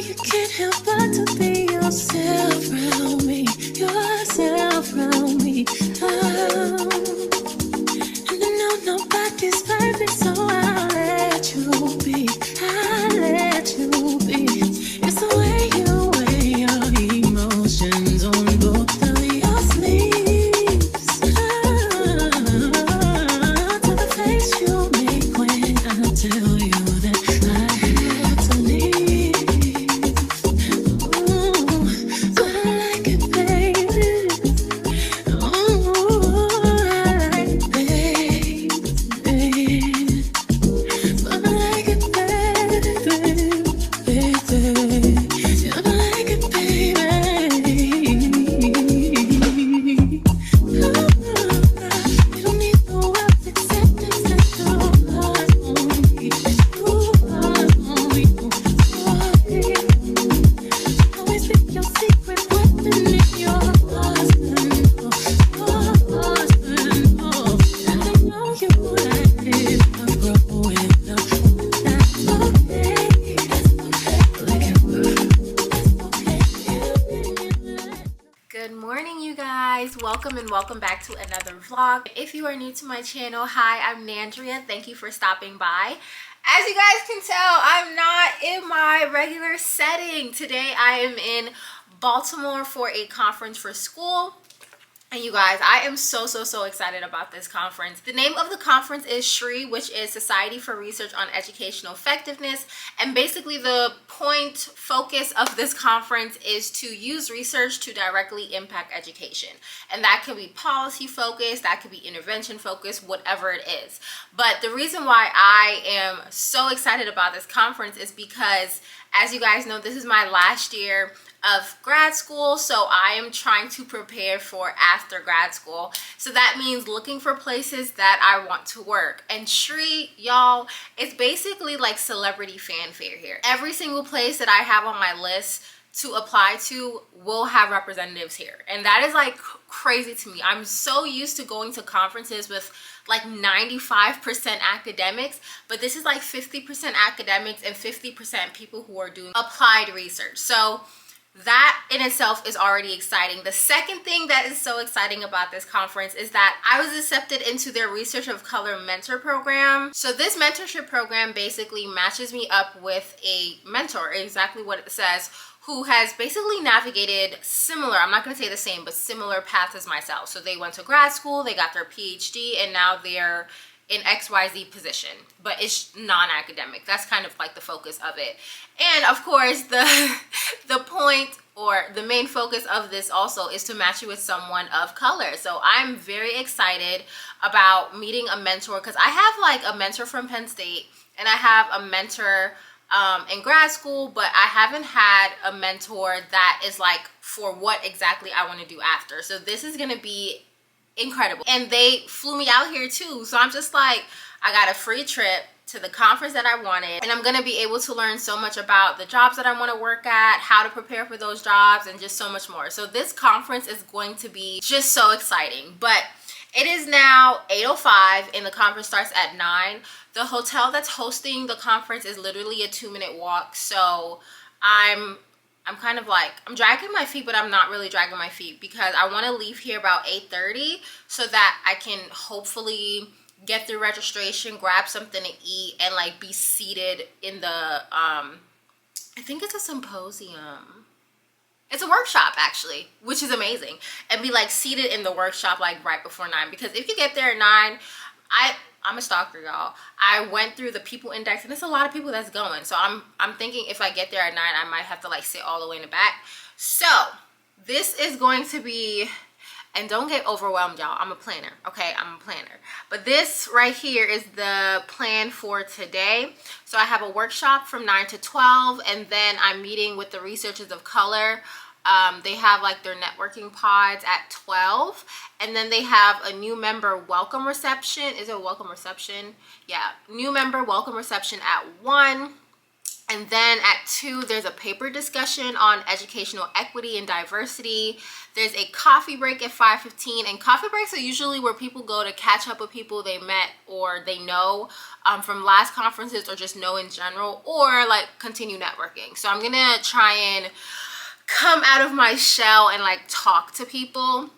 You can't help but to be yourself around me, yourself around me. Oh. And I know nobody's perfect, so I'll let you be. I'll let you be. It's the way you weigh your emotions on both of your sleeves. To the face you make when I tell you that I had to leave. Ooh, but I like it, baby. Ooh, I like it, baby. But I like it, baby. I like it, baby. You don't need no words except to love only. Always be your secret weapon in your arsenal. And I know you like it. I'm growing up. That's okay. Good morning, you guys. Welcome and welcome back to another vlog. If you are new to my channel, hi, I'm Nandria. Thank you for stopping by. As you guys can tell, I'm not in my regular setting. Today I am in Baltimore for a conference for school. And you guys, I am so excited about this conference. The name of the conference is SHRE, which is Society for Research on Educational Effectiveness. And basically the focus of this conference is to use research to directly impact education. And that could be policy focused, that could be intervention focused, whatever it is. But the reason why I am so excited about this conference is because, as you guys know, this is my last year of grad school, so I am trying to prepare for after grad school. So that means looking for places that I want to work. And SHRE, y'all, it's basically like celebrity fanfare here. Every single place that I have on my list to apply to will have representatives here, and that is like crazy to me. I'm so used to going to conferences with like 95% academics, but this is like 50% academics and 50% people who are doing applied research. So that in itself is already exciting. The second thing that is so exciting about this conference is that I was accepted into their Research of Color mentor program. So this mentorship program basically matches me up with a mentor, exactly what it says, who has basically navigated similar, I'm not going to say the same, but similar paths as myself. So they went to grad school, they got their PhD, and now they're in XYZ position, but it's non-academic. That's kind of like the focus of it. And of course, the point or the main focus of this also is to match you with someone of color. So I'm very excited about meeting a mentor, because I have like a mentor from Penn State and I have a mentor in grad school, but I haven't had a mentor that is like for what exactly I want to do after. So this is going to be incredible. And they flew me out here too, so I'm just like, I got a free trip to the conference that I wanted, and I'm gonna be able to learn so much about the jobs that I want to work at, how to prepare for those jobs, and just so much more. So this conference is going to be just so exciting. But it is now 8:05 and the conference starts at 9. The hotel that's hosting the conference is literally a 2-minute walk, so I'm kind of like, I'm dragging my feet, but I'm not really dragging my feet, because I want to leave here about 8:30 so that I can hopefully get through registration, grab something to eat, and like be seated in the I think it's a symposium. It's a workshop actually, which is amazing, and be like seated in the workshop like right before 9, because if you get there at 9, I'm a stalker, y'all. I went through the people index, and it's a lot of people that's going. So I'm thinking if I get there at 9, I might have to like sit all the way in the back. So this is going to be, and don't get overwhelmed, y'all. I'm a planner, okay? I'm a planner. But this right here is the plan for today. So I have a workshop from 9 to 12, and then I'm meeting with the researchers of color. They have like their networking pods at 12, and then they have a new member welcome reception. Is it a welcome reception? Yeah, new member welcome reception at 1. And then at 2, there's a paper discussion on educational equity and diversity. There's a coffee break at 5:15, and coffee breaks are usually where people go to catch up with people they met or they know. from last conferences or just know in general, or like continue networking. So I'm gonna try and come out of my shell and like talk to people.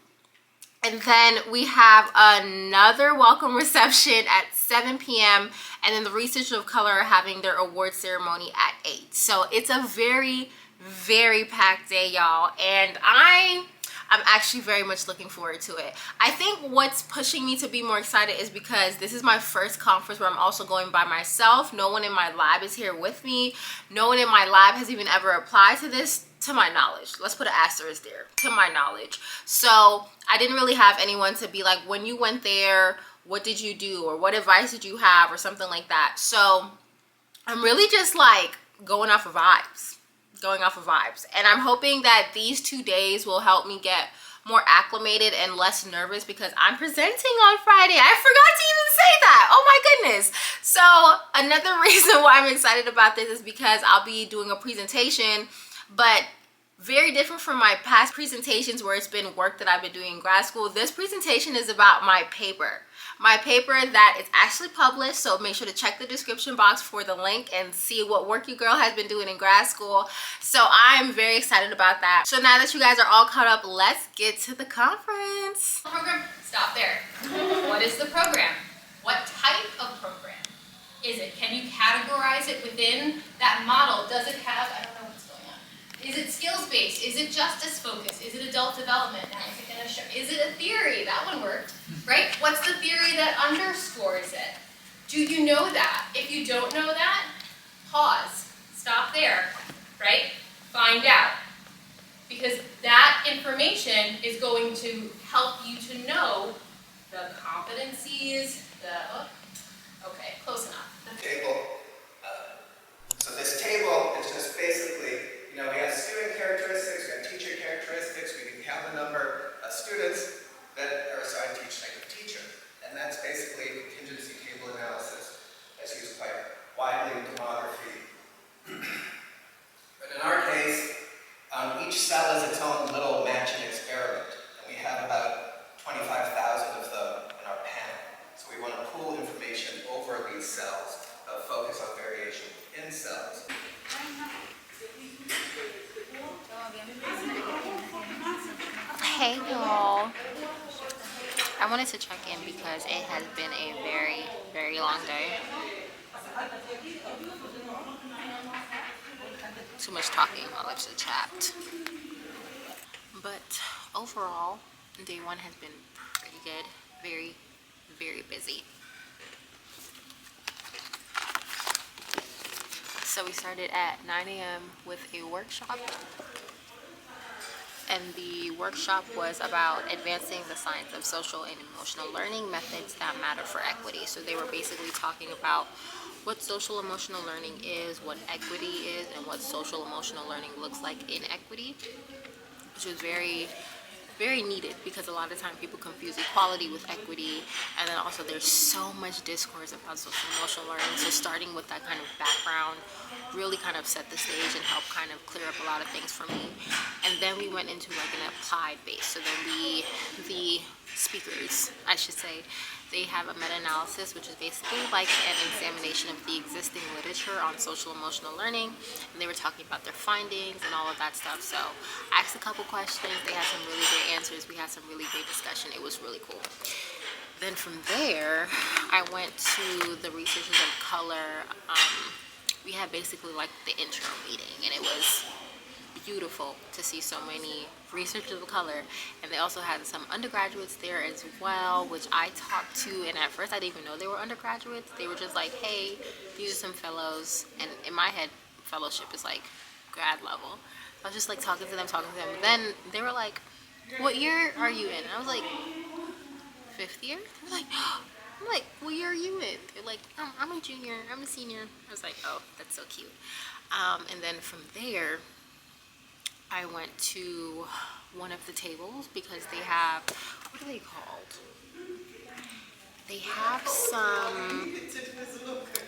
And then we have another welcome reception at 7 p.m. And then the Researchers of Color are having their award ceremony at 8. So it's a very, very packed day, y'all. And I'm actually very much looking forward to it. I think what's pushing me to be more excited is because this is my first conference where I'm also going by myself. No one in my lab is here with me. No one in my lab has even ever applied to this, to my knowledge. Let's put an asterisk there, to my knowledge. So I didn't really have anyone to be like, when you went there, what did you do? Or what advice did you have? Or something like that. So I'm really just like going off of vibes. And I'm hoping that these 2 days will help me get more acclimated and less nervous, because I'm presenting on Friday. I forgot to even say that. Oh my goodness. So another reason why I'm excited about this is because I'll be doing a presentation, but very different from my past presentations where it's been work that I've been doing in grad school. This presentation is about my paper that is actually published. So make sure to check the description box for the link and see what work your girl has been doing in grad school. So I'm very excited about that. So now that you guys are all caught up, let's get to the conference. Program, stop there. What is the program? What type of program is it? Can you categorize it within that model? Does it have, I don't know what's going on. Is it skills-based? Is it justice-focused? Is it adult development? Now, is it a theory? That one worked, right? What's the theory that underscores it? Do you know that? If you don't know that, pause. Stop there, right? Find out. Because that information is going to help you to know the competencies, okay, close enough. Table. So this table is just basically, we have student characteristics, we have teacher characteristics, we can count the number of students that are assigned to each type of teacher. And that's basically contingency table analysis that's used quite widely in demography. But in our case, each cell is its own little matching experiment. And we have about 25,000 of them in our panel. So we want to pool information over these cells, focus on variation within cells. Hey y'all. I wanted to check in because it has been a very, very long day. Too much talking, my lips are chapped. But overall, day one has been pretty good. Very, very busy. So we started at 9 a.m. with a workshop. And the workshop was about advancing the science of social and emotional learning methods that matter for equity. So they were basically talking about what social emotional learning is, what equity is, and what social emotional learning looks like in equity, which was very, very needed because a lot of time people confuse equality with equity. And then also there's so much discourse about social emotional learning. So starting with that kind of background really kind of set the stage and helped kind of clear up a lot of things for me. And then we went into like an applied base. So then the speakers, I should say, they have a meta-analysis, which is basically like an examination of the existing literature on social emotional learning. And they were talking about their findings and all of that stuff. So I asked a couple questions. They had some really great answers. We had some really great discussion. It was really cool. Then from there, I went to the Researchers of Color. We had basically like the intro meeting, and it was beautiful to see so many researchers of color. And they also had some undergraduates there as well, which I talked to, and at first I didn't even know they were undergraduates. They were just like, hey, these are some fellows, and in my head fellowship is like grad level. I was just like talking to them. And then they were like, what year are you in? And I was like, 5th year? They're like, I'm like, what year are you in? They're like, I'm a junior, I'm a senior. I was like, oh, that's so cute. And then from there, I went to one of the tables because they have, what are they called? They have some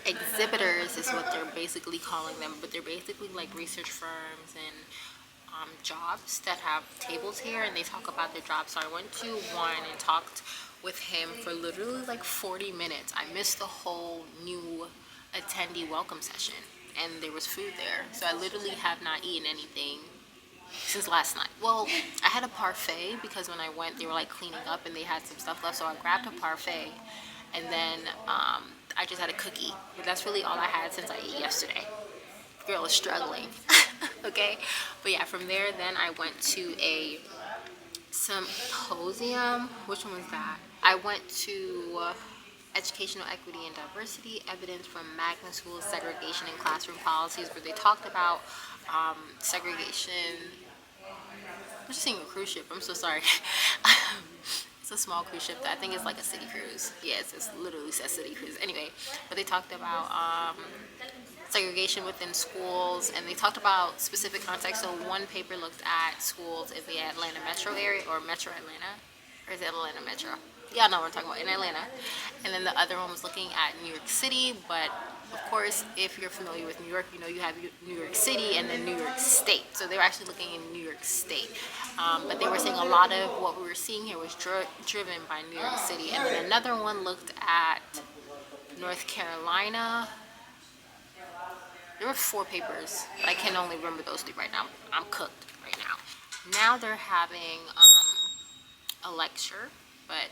exhibitors is what they're basically calling them, but they're basically like research firms and jobs that have tables here, and they talk about their jobs. So I went to one and talked with him for literally like 40 minutes. I missed the whole new attendee welcome session, and there was food there. So I literally have not eaten anything since last night. Well, I had a parfait because when I went, they were like cleaning up and they had some stuff left. So I grabbed a parfait, and then I just had a cookie. But that's really all I had since I ate yesterday. Girl is struggling. Okay, but yeah, from there then I went to a symposium. Which one was that? I went to Educational Equity and Diversity, Evidence from Magna School's Segregation and Classroom Policies, where they talked about segregation. I'm just seeing a cruise ship, I'm so sorry. It's a small cruise ship. I think it's like a city cruise. Yes, it literally says city cruise. Anyway, but they talked about segregation within schools, and they talked about specific context. So one paper looked at schools in the Atlanta metro area, or Metro Atlanta, or is it Atlanta Metro? Y'all know what I'm talking about, in Atlanta. And then the other one was looking at New York City, but of course, if you're familiar with New York, you know you have New York City and then New York State. So they were actually looking in New York State. But they were saying a lot of what we were seeing here was driven by New York City. And then another one looked at North Carolina. There were 4 papers, but I can only remember those 3 right now. I'm cooked right now. Now they're having a lecture, but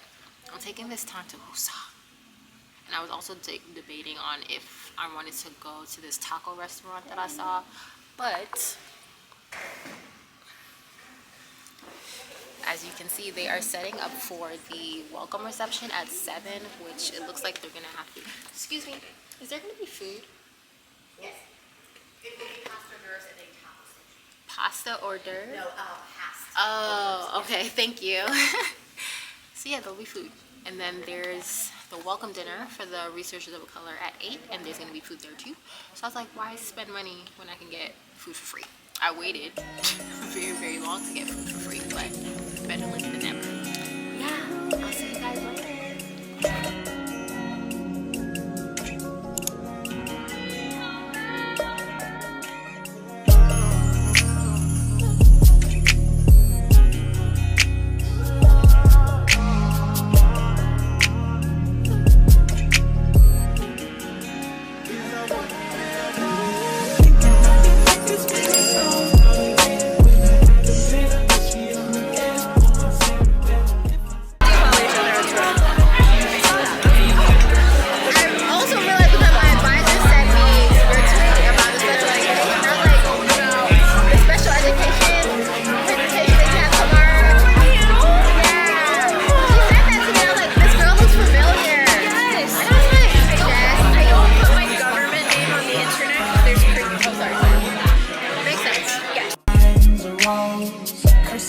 I'm taking this time to woosah. And I was also debating on if I wanted to go to this taco restaurant that I saw, but as you can see, they are setting up for the welcome reception at 7, which it looks like they're gonna have to. Excuse me, is there gonna be food? Yes. It will be pasta hors d'oeuvres and a taco station. Pasta hors d'oeuvres? No, pasta. Oh, okay, thank you. So yeah, there'll be food. And then there's the welcome dinner for the researchers of color at 8, and there's gonna be food there too. So I was like, why spend money when I can get food for free? I waited very, very long to get food for free, but better late than never. Yeah, I'll see you guys later.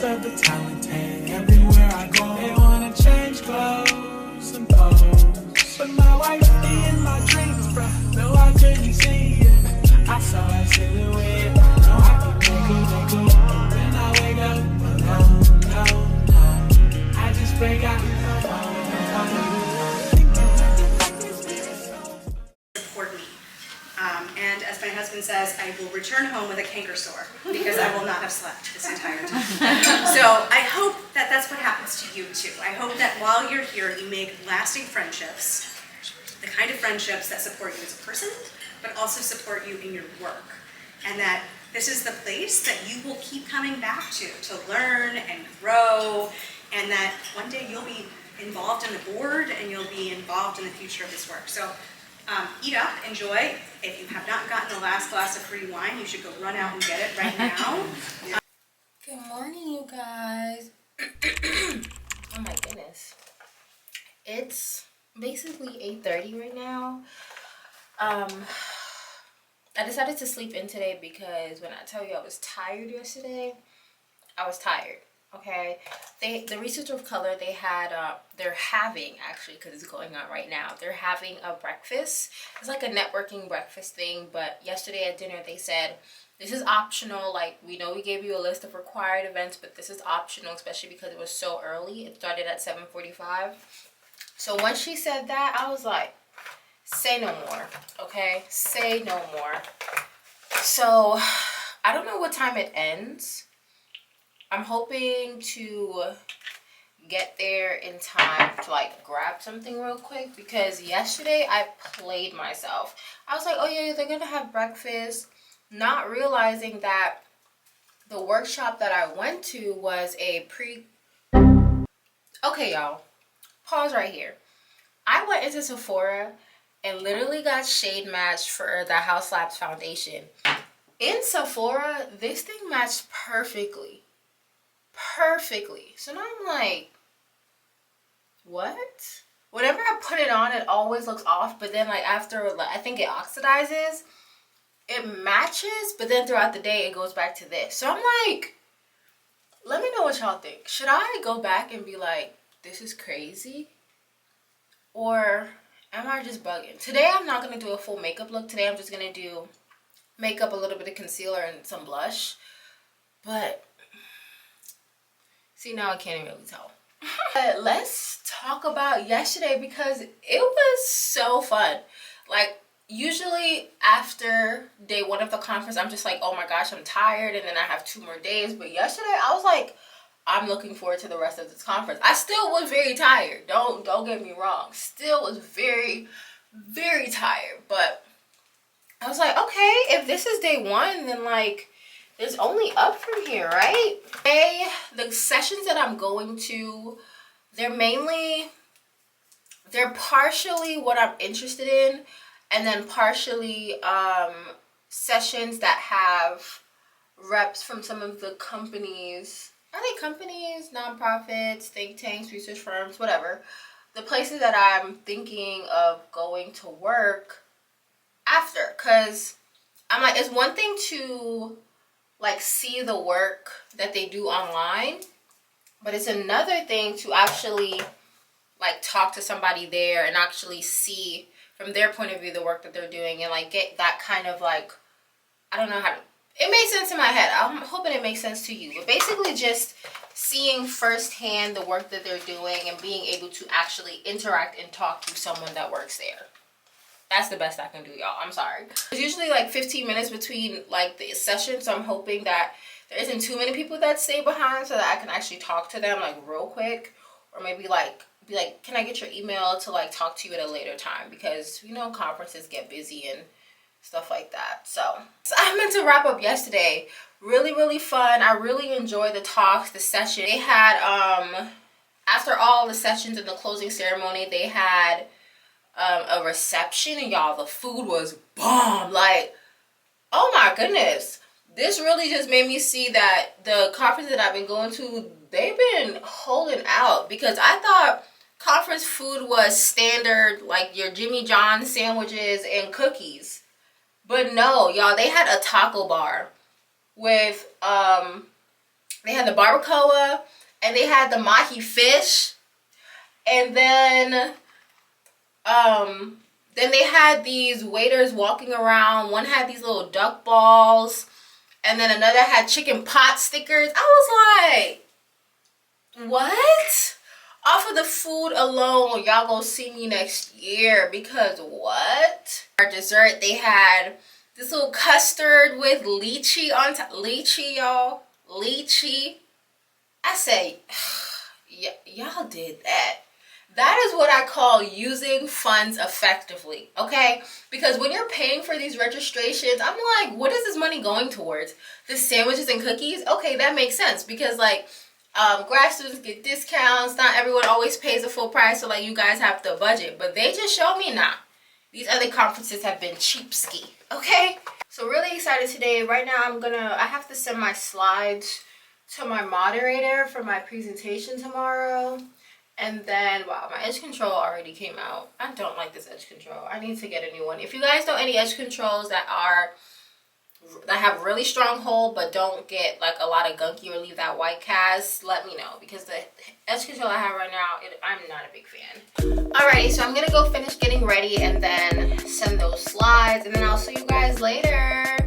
Of the talented, everywhere I go, they wanna change clothes and pose. But my wife be in my dreams, bruh. No, I couldn't see it. I saw a silhouette. No, I can make it. Then I wake up, no. I just break out. Support me. And as my husband says, I will return home with a canker sore because I will not have slept this entire time. So I hope that that's what happens to you too. I hope that while you're here, you make lasting friendships, the kind of friendships that support you as a person, but also support you in your work. And that this is the place that you will keep coming back to learn and grow, and that one day you'll be involved in the board and you'll be involved in the future of this work. So eat up, enjoy. If you have not gotten the last glass of free wine, you should go run out and get it right now. Good morning, you guys. Oh my goodness. It's basically 8:30 right now. I decided to sleep in today because when I tell you I was tired yesterday, I was tired. Okay, the Research of Color, they had they're having, actually, because it's going on right now, they're having a breakfast. It's like a networking breakfast thing, but yesterday at dinner they said this is optional. Like, we know we gave you a list of required events, but this is optional, especially because it was so early. It started at 7:45. So once she said that, I was like, say no more. Okay, say no more. So I don't know what time it ends. I'm hoping to get there in time to like grab something real quick, because yesterday I played myself. I was like, oh yeah, they're gonna have breakfast, not realizing that the workshop that I went to was a okay, y'all, pause right here. I went into Sephora and literally got shade matched for the House Labs foundation. In Sephora, this thing matched perfectly. So now I'm like, what? Whenever I put it on, it always looks off, but then like after, I think it oxidizes, it matches, but then throughout the day it goes back to this. So I'm like, let me know what y'all think. Should I go back and be like, this is crazy? Or am I just bugging? Today I'm not going to do a full makeup look. Today I'm just going to do makeup, a little bit of concealer, and some blush. But see, now I can't even really tell. But let's talk about yesterday, because it was so fun. Like, usually after day one of the conference, I'm just like, oh my gosh, I'm tired, and then I have 2 more days. But yesterday I was like, I'm looking forward to the rest of this conference. I still was very tired. Don't get me wrong. Still was very, very tired. But I was like, okay, if this is day one, then like it's only up from here, right? Today, the sessions that I'm going to, they're partially what I'm interested in, and then partially sessions that have reps from some of the companies. Are they companies, nonprofits, think tanks, research firms, whatever? The places that I'm thinking of going to work after. Because I'm like, it's one thing to like see the work that they do online, but it's another thing to actually like talk to somebody there and actually see from their point of view the work that they're doing, and like get that kind of like, I don't know how to, it made sense in my head. I'm hoping it makes sense to you. But basically just seeing firsthand the work that they're doing and being able to actually interact and talk to someone that works there. That's the best I can do, y'all. I'm sorry. There's usually like 15 minutes between like the sessions, so I'm hoping that there isn't too many people that stay behind so that I can actually talk to them like real quick, or maybe like be like, can I get your email to like talk to you at a later time, because you know conferences get busy and stuff like that. So I meant to wrap up yesterday. Really fun. I really enjoyed the talks, the session. They had after all the sessions and the closing ceremony, they had a reception, and y'all, the food was bomb. Like, oh my goodness, this really just made me see that the conference that I've been going to, they've been holding out, because I thought conference food was standard, like your Jimmy John's sandwiches and cookies. But no, y'all, they had a taco bar with they had the barbacoa, and they had the mahi fish, and then they had these waiters walking around. One had these little duck balls, and then another had chicken pot stickers. I was like, what? Off of the food alone, y'all gonna see me next year, because what? Our dessert, they had this little custard with lychee on top. Lychee, y'all. Lychee. I say, y'all did that. That is what I call using funds effectively, okay? Because when you're paying for these registrations, I'm like, what is this money going towards? The sandwiches and cookies? Okay, that makes sense, because like grad students get discounts. Not everyone always pays the full price, so like you guys have to budget. But they just showed me, nah, these other conferences have been cheapski, okay? So really excited today. Right now I have to send my slides to my moderator for my presentation tomorrow. And then, wow, my edge control already came out. I don't like this edge control. I need to get a new one. If you guys know any edge controls that have really strong hold but don't get like a lot of gunky or leave that white cast, let me know, because the edge control I have right now, I'm not a big fan. Alrighty, so I'm gonna go finish getting ready and then send those slides, and then I'll see you guys later.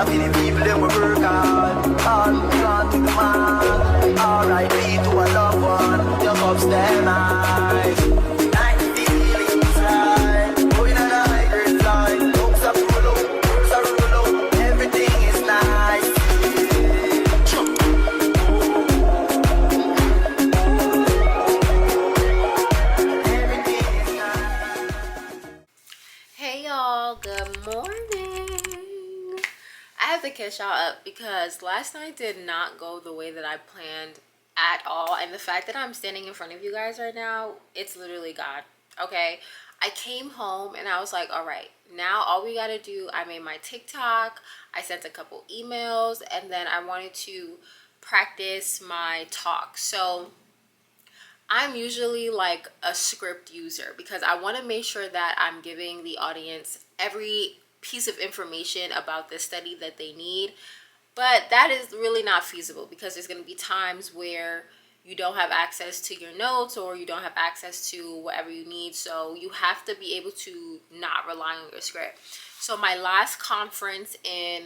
for the people that we work hard. All move on to the man. R.I.P. to a loved one. Just ups them eyes. Like the feelings right. Going on a high grade line. Looks up roll out, looks up roll out. Everything is nice. Hey y'all, good morning. I have to catch y'all up because last night did not go the way that I planned at all. And the fact that I'm standing in front of you guys right now, it's literally God. Okay, I came home and I was like, all right, now all we gotta do, I made my TikTok, I sent a couple emails, and then I wanted to practice my talk. So I'm usually like a script user because I want to make sure that I'm giving the audience every piece of information about this study that they need. But that is really not feasible because there's going to be times where you don't have access to your notes or you don't have access to whatever you need. So you have to be able to not rely on your script. So my last conference in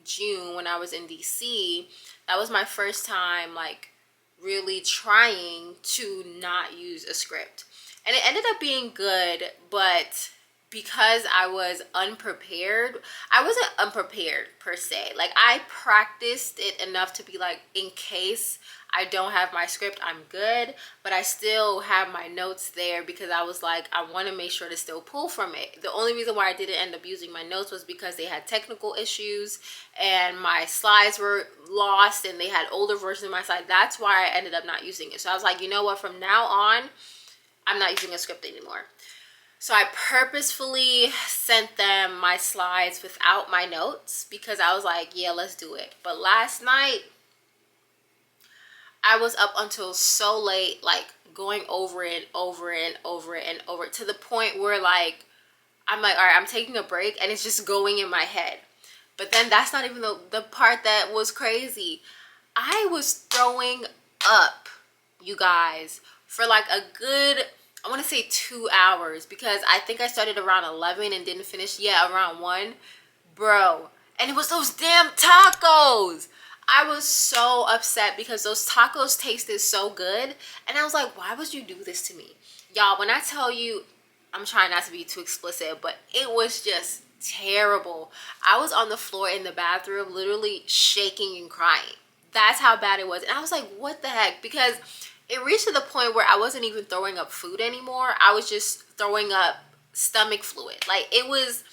June when I was in DC, that was my first time like really trying to not use a script, and it ended up being good. But because I was unprepared, I wasn't unprepared per se, like I practiced it enough to be like, in case I don't have my script, I'm good, but I still have my notes there because I was like, I want to make sure to still pull from it. The only reason why I didn't end up using my notes was because they had technical issues and my slides were lost and they had older versions of my slide. That's why I ended up not using it. So I was like, you know what, from now on, I'm not using a script anymore. So I purposefully sent them my slides without my notes because I was like, yeah, let's do it. But last night, I was up until so late, like going over it, over and over and over, to the point where like, I'm like, all right, I'm taking a break and it's just going in my head. But then that's not even the part that was crazy. I was throwing up, you guys, for like a good, I want to say 2 hours, because I think I started around 11 and didn't finish, around 1. Bro, and it was those damn tacos. I was so upset because those tacos tasted so good. And I was like, why would you do this to me? Y'all, when I tell you, I'm trying not to be too explicit, but it was just terrible. I was on the floor in the bathroom literally shaking and crying. That's how bad it was. And I was like, what the heck? Because it reached to the point where I wasn't even throwing up food anymore. I was just throwing up stomach fluid. Like it was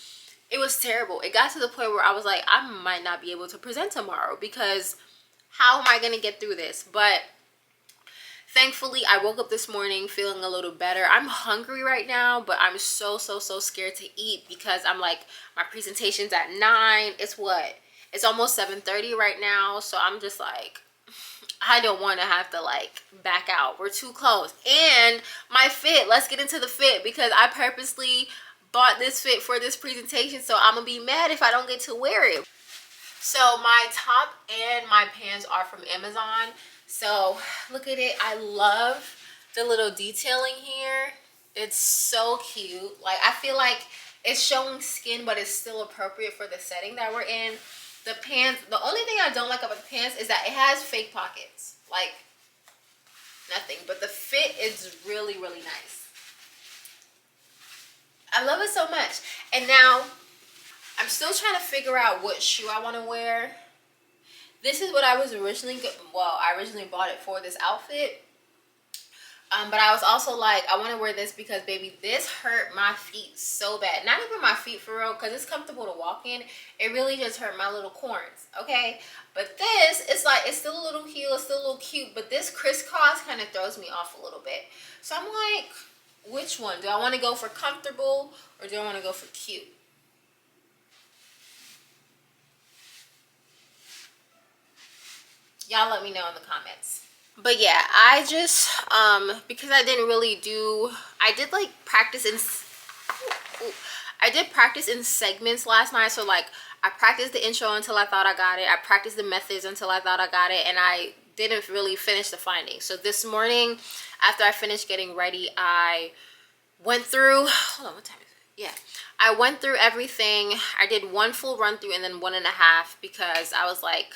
terrible. It got to the point where I was like, I might not be able to present tomorrow because how am I going to get through this? But thankfully, I woke up this morning feeling a little better. I'm hungry right now, but I'm so scared to eat because I'm like, my presentation's at 9. It's what? It's almost 7:30 right now. So I'm just like, I don't want to have to like back out. We're too close. And my fit, let's get into the fit, because I purposely bought this fit for this presentation, so I'm gonna be mad if I don't get to wear it. So my top and my pants are from Amazon. So look at it. I love the little detailing here. It's so cute. Like I feel like it's showing skin, but it's still appropriate for the setting that we're in. The pants, the only thing I don't like about the pants is that it has fake pockets. Like nothing, but the fit is really nice. I love it so much. And now I'm still trying to figure out what shoe I want to wear. This is what I was originally, I originally bought it for this outfit. But I was also like, I want to wear this because, baby, this hurt my feet so bad. Not even my feet for real, because it's comfortable to walk in. It really just hurt my little corns, okay? But this, it's like, it's still a little heel, it's still a little cute, but this crisscross kind of throws me off a little bit. So I'm like, which one? Do I want to go for comfortable or do I want to go for cute? Y'all let me know in the comments. But yeah, I just, because I didn't really do, I did like practice in, I did practice in segments last night. So like, I practiced the intro until I thought I got it. I practiced the methods until I thought I got it. And I didn't really finish the findings. So this morning, after I finished getting ready, I went through, hold on, what time is it? Yeah, I went through everything. I did one full run through and then 1.5 because I was like,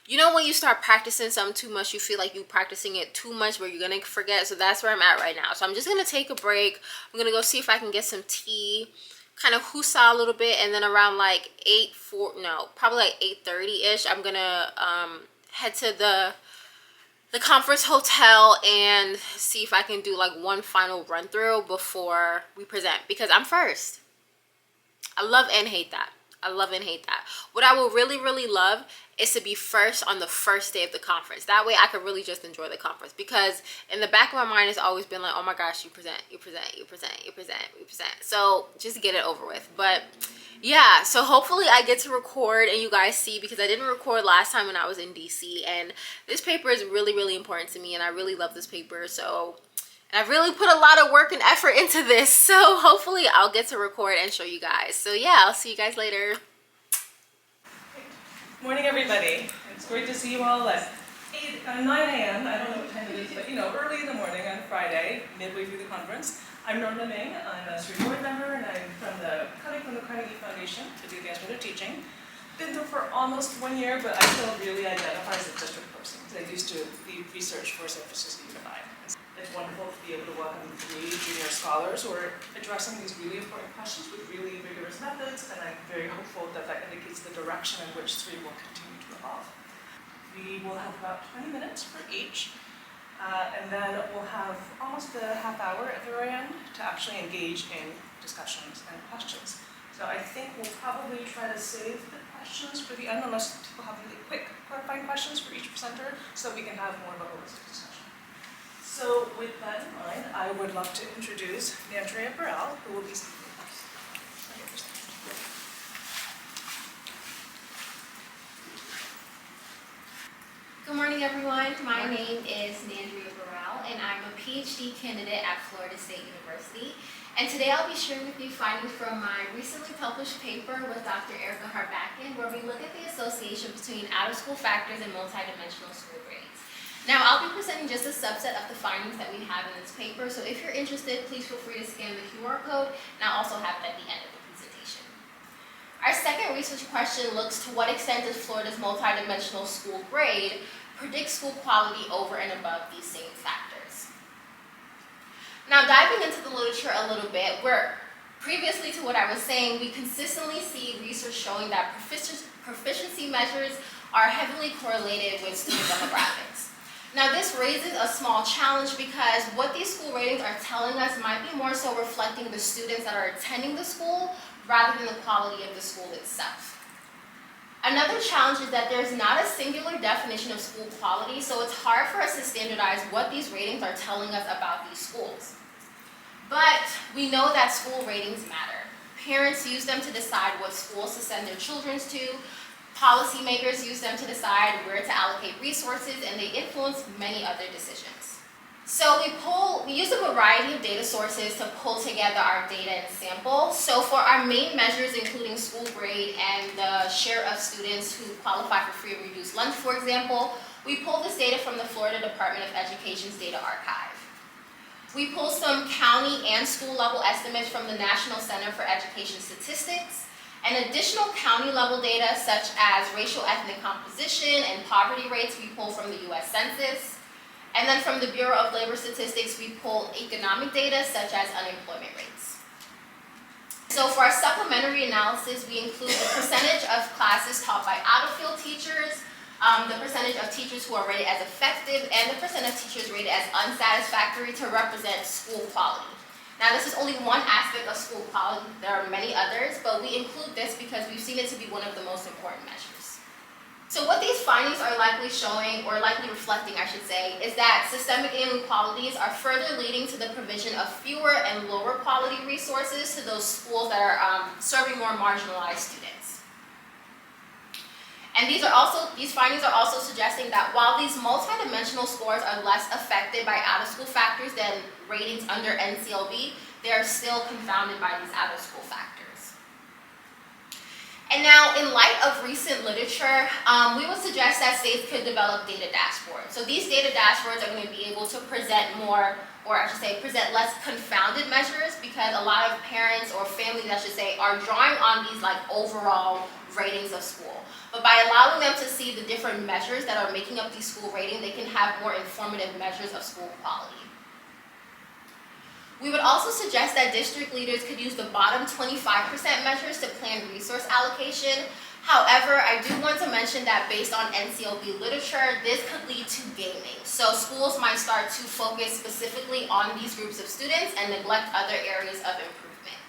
you know, when you start practicing something too much, you feel like you're practicing it too much where you're gonna forget. So that's where I'm at right now. So I'm just gonna take a break. I'm gonna go see if I can get some tea, kind of hoosah a little bit, and then around like 8:30ish, I'm gonna head to the conference hotel and see if I can do like one final run through before we present, because I'm first. I love and hate that. I love and hate that. What I will really, really love is to be first on the first day of the conference. That way I could really just enjoy the conference, because in the back of my mind it's always been like, oh my gosh, you present. So just get it over with. But yeah, so hopefully I get to record and you guys see, because I didn't record last time when I was in DC, and this paper is really, really important to me and I really love this paper. So, and I've really put a lot of work and effort into this, so hopefully I'll get to record and show you guys. So yeah, I'll see you guys later. Morning, everybody. It's great to see you all at 9 a.m. I don't know what time it is, but early in the morning on Friday, midway through the conference. I'm Norma Ming. I'm a student board member, and I'm coming from the Carnegie Foundation to the Advancement of Teaching. Been there for almost 1 year, but I still really identify as a district person, because I used to lead research for San Francisco Unified. It's wonderful to be able to welcome 3 junior scholars who are addressing these really important questions with really rigorous methods, and I'm very hopeful that that indicates the direction in which 3 will continue to evolve. We will have about 20 minutes for each, and then we'll have almost a half hour at the very end to actually engage in discussions and questions. So I think we'll probably try to save the questions for the end, unless people have really quick clarifying questions for each presenter, so we can have more of a holistic discussion. So with that in mind, I would love to introduce Andrea Burrell, who will be speaking with us. Good morning, everyone. My name is Andrea Burrell, and I'm a PhD candidate at Florida State University. And today I'll be sharing with you findings from my recently published paper with Dr. Erica Harbakin, where we look at the association between out-of-school factors and multidimensional school grades. Now, I'll be presenting just a subset of the findings that we have in this paper, so if you're interested, please feel free to scan the QR code, and I'll also have it at the end of the presentation. Our second research question looks to what extent does Florida's multidimensional school grade predict school quality over and above these same factors. Now, diving into the literature a little bit, where previously to what I was saying, we consistently see research showing that proficiency measures are heavily correlated with student demographics. Now, this raises a small challenge because what these school ratings are telling us might be more so reflecting the students that are attending the school rather than the quality of the school itself. Another challenge is that there's not a singular definition of school quality, so it's hard for us to standardize what these ratings are telling us about these schools. But we know that school ratings matter. Parents use them to decide what schools to send their children to. Policymakers use them to decide where to allocate resources, and they influence many other decisions. So we use a variety of data sources to pull together our data and sample. So for our main measures, including school grade and the share of students who qualify for free or reduced lunch, for example, we pull this data from the Florida Department of Education's Data Archive. We pull some county and school level estimates from the National Center for Education Statistics, and additional county level data such as racial ethnic composition and poverty rates we pull from the US Census. And then from the Bureau of Labor Statistics, we pull economic data such as unemployment rates. So for our supplementary analysis, we include the percentage of classes taught by out-of-field teachers, the percentage of teachers who are rated as effective, and the percent of teachers rated as unsatisfactory to represent school quality. Now, this is only one aspect of school quality. There are many others, but we include this because we've seen it to be one of the most important measures. So what these findings are likely showing, or likely reflecting, I should say, is that systemic inequalities are further leading to the provision of fewer and lower quality resources to those schools that are serving more marginalized students. And these findings are also suggesting that while these multidimensional scores are less affected by out-of-school factors than ratings under NCLB, they are still confounded by these out-of-school factors. And now, in light of recent literature, we would suggest that states could develop data dashboards. So these data dashboards are going to be able to present more, or I should say, present less confounded measures, because a lot of parents or families, I should say, are drawing on these like overall ratings of school. But by allowing them to see the different measures that are making up these school ratings, they can have more informative measures of school quality. We would also suggest that district leaders could use the bottom 25% measures to plan resource allocation. However, I do want to mention that based on NCLB literature, this could lead to gaming. So schools might start to focus specifically on these groups of students and neglect other areas of improvement.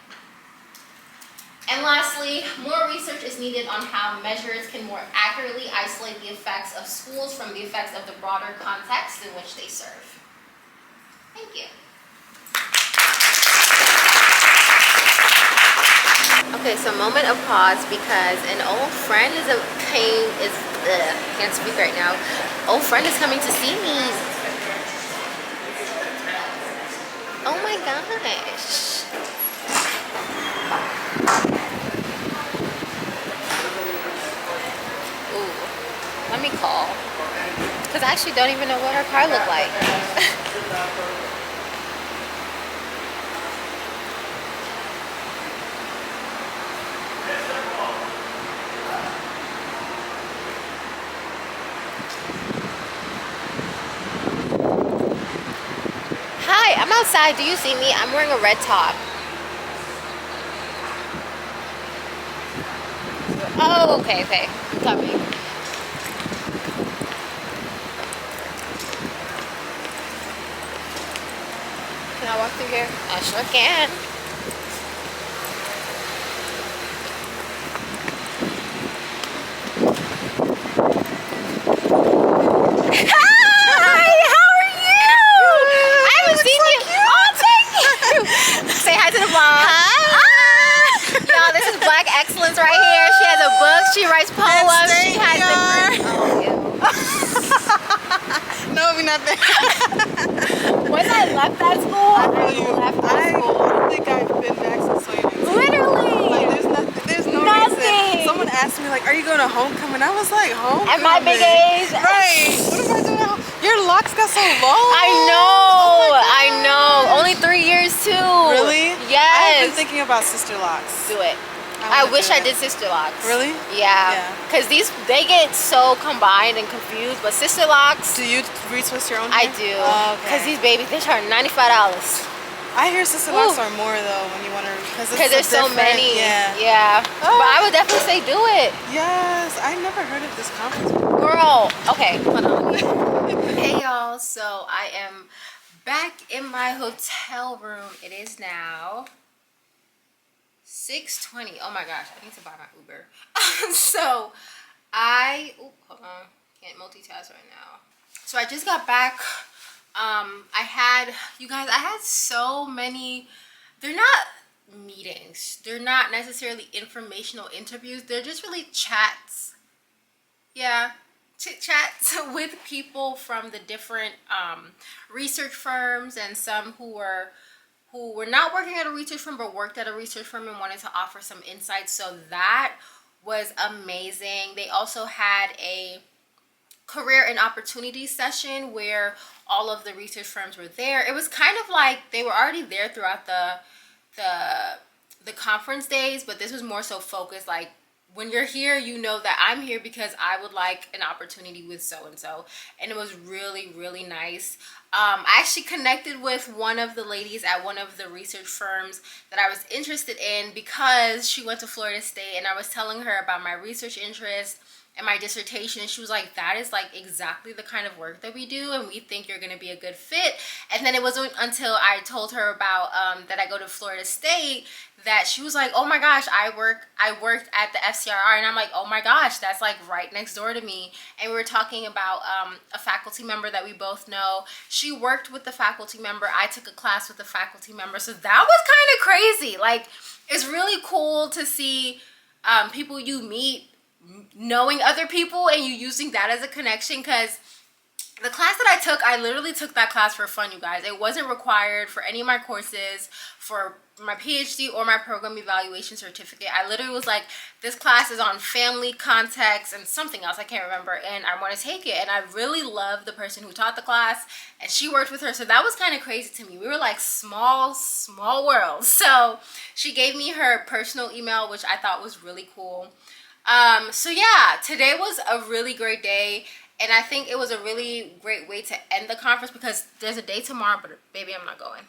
And lastly, more research is needed on how measures can more accurately isolate the effects of schools from the effects of the broader context in which they serve. Thank you. Okay, so moment of pause because an old friend is can't speak right now. Old friend is coming to see me. Oh my gosh. Ooh, let me call. Because I actually don't even know what her car looked like. Hi, I'm outside. Do you see me? I'm wearing a red top. Oh, okay. I'm coming. Can I walk through here? I sure can. Excellence right here. She has a book. She writes poems. She has No, we're not there. When I left that school, I don't think I've been back since 2019. Literally. Like, there's no reason. Someone asked me, like, are you going to homecoming? I was like, homecoming? At my big age. Right. What am I doing at home? Your locks got so long. I know. Oh I know. Only 3 years too. Really? Yes. I've been thinking about sister locks. Do it. I wish I did sister locks. Really? Yeah. Because they get so combined and confused, but sister locks. Do you retwist your own I hair? do. Oh, Because okay. these babies, they charge $95. I hear sister locks are more though when you want to. Because there's so many. Yeah. Oh. But I would definitely say do it. Yes. I never heard of this conference. Girl. Okay. Hold on. Hey y'all. So I am back in my hotel room. It is now 6:20. Oh my gosh, I need to buy my Uber. So hold on, can't multitask right now. So I just got back. I had so many, they're not meetings, they're not necessarily informational interviews, they're just really chats. Yeah, chit chats with people from the different research firms, and some who were not working at a research firm but worked at a research firm and wanted to offer some insights. So that was amazing. They also had a career and opportunity session where all of the research firms were there. It was kind of like they were already there throughout the conference days, but this was more so focused, like, when you're here, you know that I'm here because I would like an opportunity with so-and-so. And it was really, really nice. I actually connected with one of the ladies at one of the research firms that I was interested in because she went to Florida State, and I was telling her about my research interest and my dissertation, and she was like, that is like exactly the kind of work that we do, and we think you're gonna be a good fit. And then it wasn't until I told her about that I go to Florida State that she was like, oh my gosh, I worked at the FCRR, and I'm like, oh my gosh, that's like right next door to me. And we were talking about a faculty member that we both know. She worked with the faculty member. I took a class with the faculty member. So that was kind of crazy. Like, it's really cool to see people you meet knowing other people and you using that as a connection, because The class that I took, I literally took that class for fun, you guys. It wasn't required for any of my courses, for my PhD or my program evaluation certificate. I literally was like, this class is on family context and something else, I can't remember, and I want to take it. And I really loved the person who taught the class, and she worked with her, so that was kind of crazy to me. We were like small worlds. So she gave me her personal email, which I thought was really cool. So yeah, today was a really great day. And I think it was a really great way to end the conference because there's a day tomorrow, but baby, I'm not going.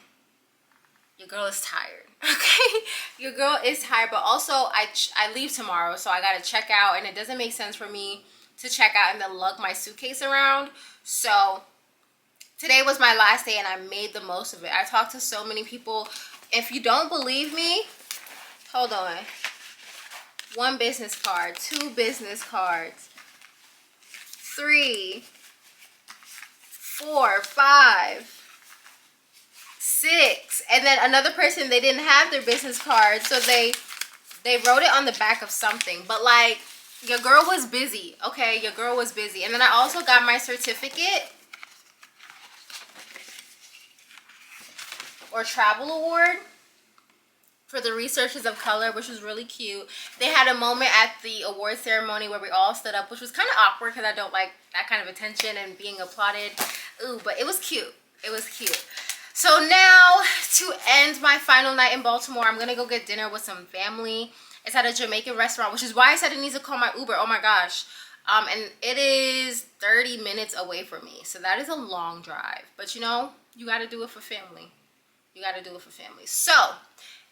Your girl is tired, okay? Your girl is tired, but also I leave tomorrow, so I gotta check out, and it doesn't make sense for me to check out and then lug my suitcase around. So today was my last day, and I made the most of it. I talked to so many people. If you don't believe me, hold on. 1 business card, 2 business cards, 3, 4, 5, 6, and then another person, they didn't have their business card, so they wrote it on the back of something. But like, your girl was busy, okay? Your girl was busy. And then I also got my certificate or travel award for the Researchers of Color, which was really cute. They had a moment at the award ceremony where we all stood up, which was kind of awkward because I don't like that kind of attention and being applauded. Ooh, but it was cute. It was cute. So now, to end my final night in Baltimore, I'm going to go get dinner with some family. It's at a Jamaican restaurant, which is why I said it needs to call my Uber. Oh my gosh. And it is 30 minutes away from me. So that is a long drive. But you know, you got to do it for family. You got to do it for family. So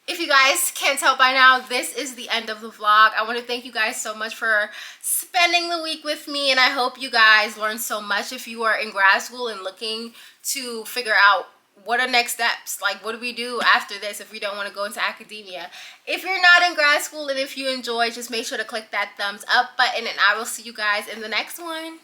if you guys can't tell by now, this is the end of the vlog. I want to thank you guys so much for spending the week with me, and I hope you guys learned so much. If you are in grad school and looking to figure out what are next steps, like what do we do after this if we don't want to go into academia. If you're not in grad school and if you enjoy, just make sure to click that thumbs up button, and I will see you guys in the next one.